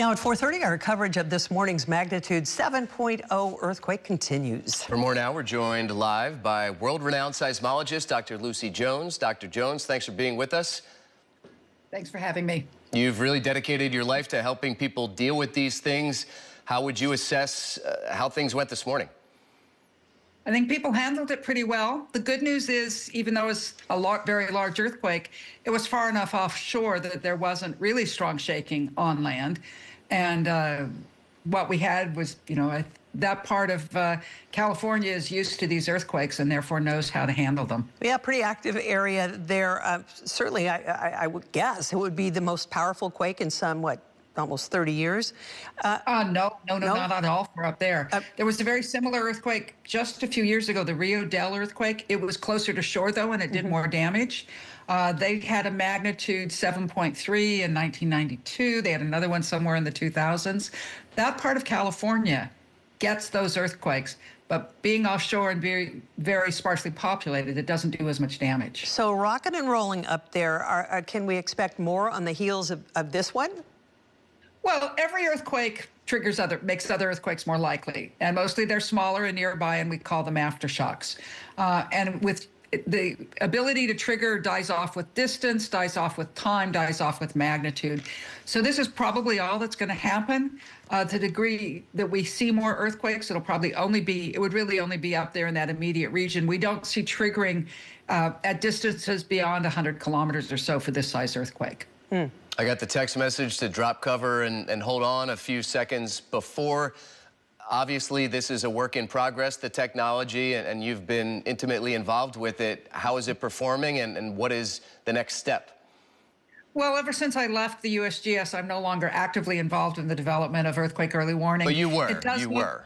Now at 4:30, our coverage of this morning's magnitude 7.0 earthquake continues. For more now, we're joined live by world-renowned seismologist Dr. Lucy Jones. Dr. Jones, thanks for being with us. Thanks for having me. You've really dedicated your life to helping people deal with these things. How would you assess how things went this morning? I think people handled it pretty well. The good news is, even though it was a very large earthquake, it was far enough offshore that there wasn't really strong shaking on land. And what we had was, that part of California is used to these earthquakes and therefore knows how to handle them. Yeah, pretty active area there. Certainly, I would guess it would be the most powerful quake in some, almost 30 years. No, not at all for up there. There was a very similar earthquake just a few years ago, the Rio Del earthquake. It was closer to shore, though, and it did more damage. They had a magnitude 7.3 in 1992. They had another one somewhere in the 2000s. That part of California gets those earthquakes, but being offshore and very, very sparsely populated, it doesn't do as much damage. So rocking and rolling up there, can we expect more on the heels of this one? Well, every earthquake makes other earthquakes more likely, and mostly they're smaller and nearby, and we call them aftershocks. And with the ability to trigger dies off with distance, dies off with time, dies off with magnitude. So this is probably all that's going to happen. To the degree that we see more earthquakes, it would really only be up there in that immediate region. We don't see triggering at distances beyond 100 kilometers or so for this size earthquake. I got the text message to drop cover and hold on a few seconds before. Obviously, this is a work in progress, the technology, and you've been intimately involved with it. How is it performing, and what is the next step? Well, ever since I left the USGS, I'm no longer actively involved in the development of earthquake early warning. But you were.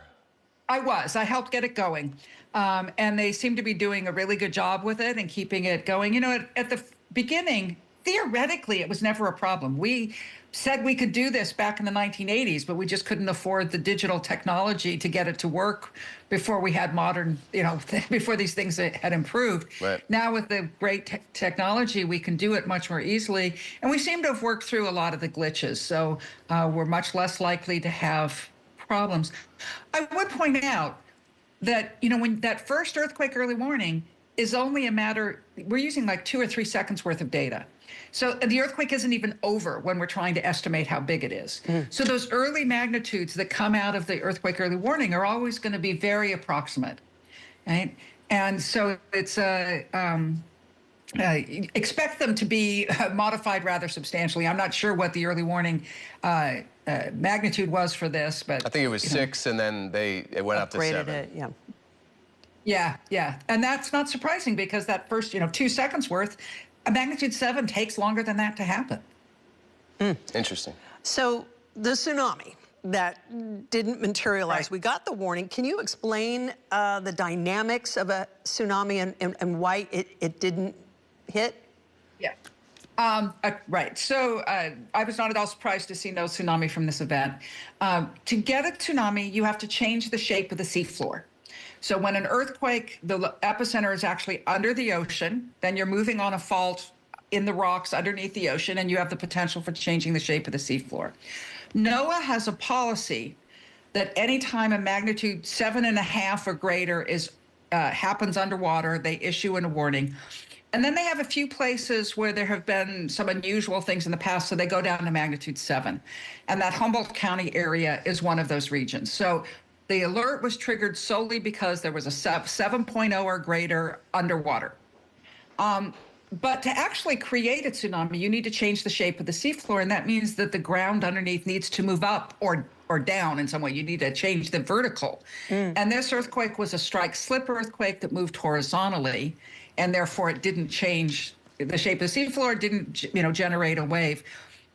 I was. I helped get it going. And they seem to be doing a really good job with it and keeping it going. At the beginning, theoretically, it was never a problem. We said we could do this back in the 1980s, but we just couldn't afford the digital technology to get it to work before we had modern, before these things had improved. Right. Now with the great technology, we can do it much more easily. And we seem to have worked through a lot of the glitches. So we're much less likely to have problems. I would point out that, when that first earthquake early warning is only a matter, we're using like 2 or 3 seconds worth of data. So the earthquake isn't even over when we're trying to estimate how big it is. So those early magnitudes that come out of the earthquake early warning are always going to be very approximate, right? And so it's expect them to be modified rather substantially. I'm not sure what the early warning magnitude was for this, but I think it was 6, and then it went up to 7. It, yeah. Yeah. And that's not surprising because that first, 2 seconds worth, a magnitude 7 takes longer than that to happen. Interesting. So the tsunami that didn't materialize, Right. We got the warning. Can you explain the dynamics of a tsunami and why it didn't hit? Yeah. Right. So I was not at all surprised to see no tsunami from this event. To get a tsunami, you have to change the shape of the seafloor. So when an earthquake, the epicenter is actually under the ocean, then you're moving on a fault in the rocks underneath the ocean, and you have the potential for changing the shape of the seafloor. NOAA has a policy that anytime a magnitude 7.5 or greater happens underwater, they issue a warning. And then they have a few places where there have been some unusual things in the past, so they go down to magnitude 7. And that Humboldt County area is one of those regions. So the alert was triggered solely because there was a 7.0 or greater underwater. But to actually create a tsunami, you need to change the shape of the seafloor, and that means that the ground underneath needs to move up or down in some way. You need to change the vertical. And this earthquake was a strike-slip earthquake that moved horizontally, and therefore it didn't change the shape of the seafloor, didn't generate a wave.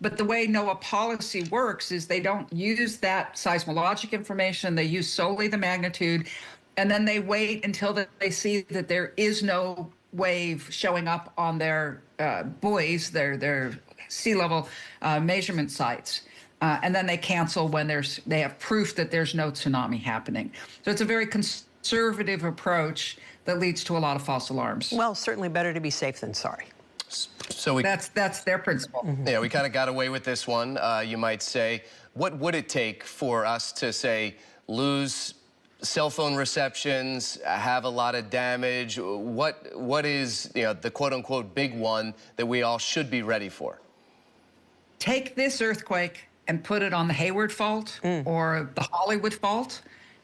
But the way NOAA policy works is they don't use that seismologic information. They use solely the magnitude, and then they wait until they see that there is no wave showing up on their buoys, their sea level measurement sites. And then they cancel when they have proof that there's no tsunami happening. So it's a very conservative approach that leads to a lot of false alarms. Well, certainly better to be safe than sorry. So we, That's their principle. yeah, we kind of got away with this one, you might say. What would it take for us to, say, lose cell phone receptions, have a lot of damage? What is, you know, the quote-unquote big one that we all should be ready for? Take this earthquake and put it on the Hayward Fault or the Hollywood Fault.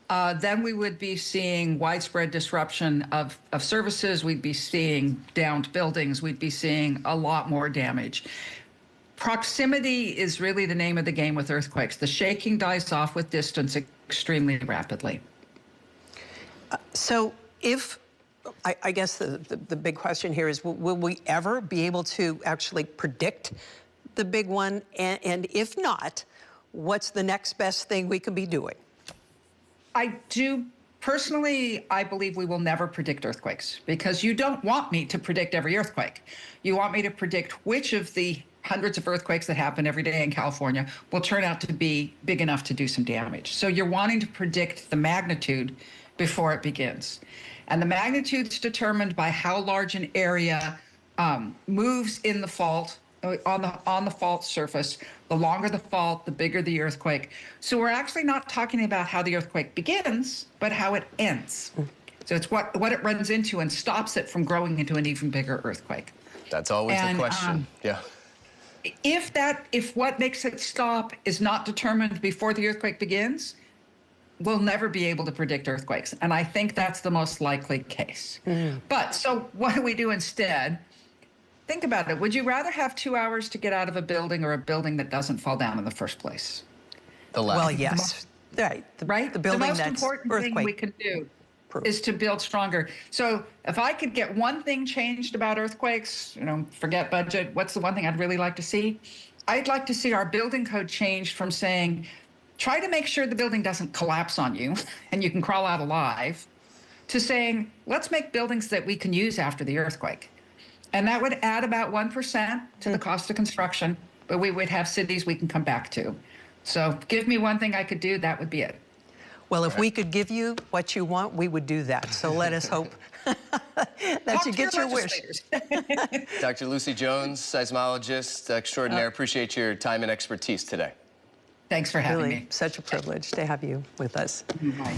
Then we would be seeing widespread disruption of services. We'd be seeing downed buildings. We'd be seeing a lot more damage. Proximity is really the name of the game with earthquakes. The shaking dies off with distance extremely rapidly. So if, I guess the big question here is, will we ever be able to actually predict the big one? And if not, what's the next best thing we could be doing? Personally, I believe we will never predict earthquakes because you don't want me to predict every earthquake. You want me to predict which of the hundreds of earthquakes that happen every day in California will turn out to be big enough to do some damage. So you're wanting to predict the magnitude before it begins. And the magnitude's determined by how large an area moves in the fault, on the fault surface. The longer the fault, the bigger the earthquake. So we're actually not talking about how the earthquake begins, but how it ends. So it's what it runs into and stops it from growing into an even bigger earthquake. That's always the question. Yeah. If what makes it stop is not determined before the earthquake begins, we'll never be able to predict earthquakes. And I think that's the most likely case. But so what do we do instead? Think about it. Would you rather have 2 hours to get out of a building or a building that doesn't fall down in the first place? The latter. Well, yes. Right. The building the most that's important thing we can do is to build stronger. So if I could get one thing changed about earthquakes, forget budget, what's the one thing I'd really like to see? I'd like to see our building code changed from saying, try to make sure the building doesn't collapse on you and you can crawl out alive, to saying, let's make buildings that we can use after the earthquake. And that would add about 1% to the cost of construction, but we would have cities we can come back to. So give me one thing I could do, that would be it. Well, if we could give you what you want, we would do that. So let us hope that you get your wish. Dr. Lucy Jones, seismologist extraordinaire, appreciate your time and expertise today. Thanks for having me. Really, such a privilege to have you with us. Bye.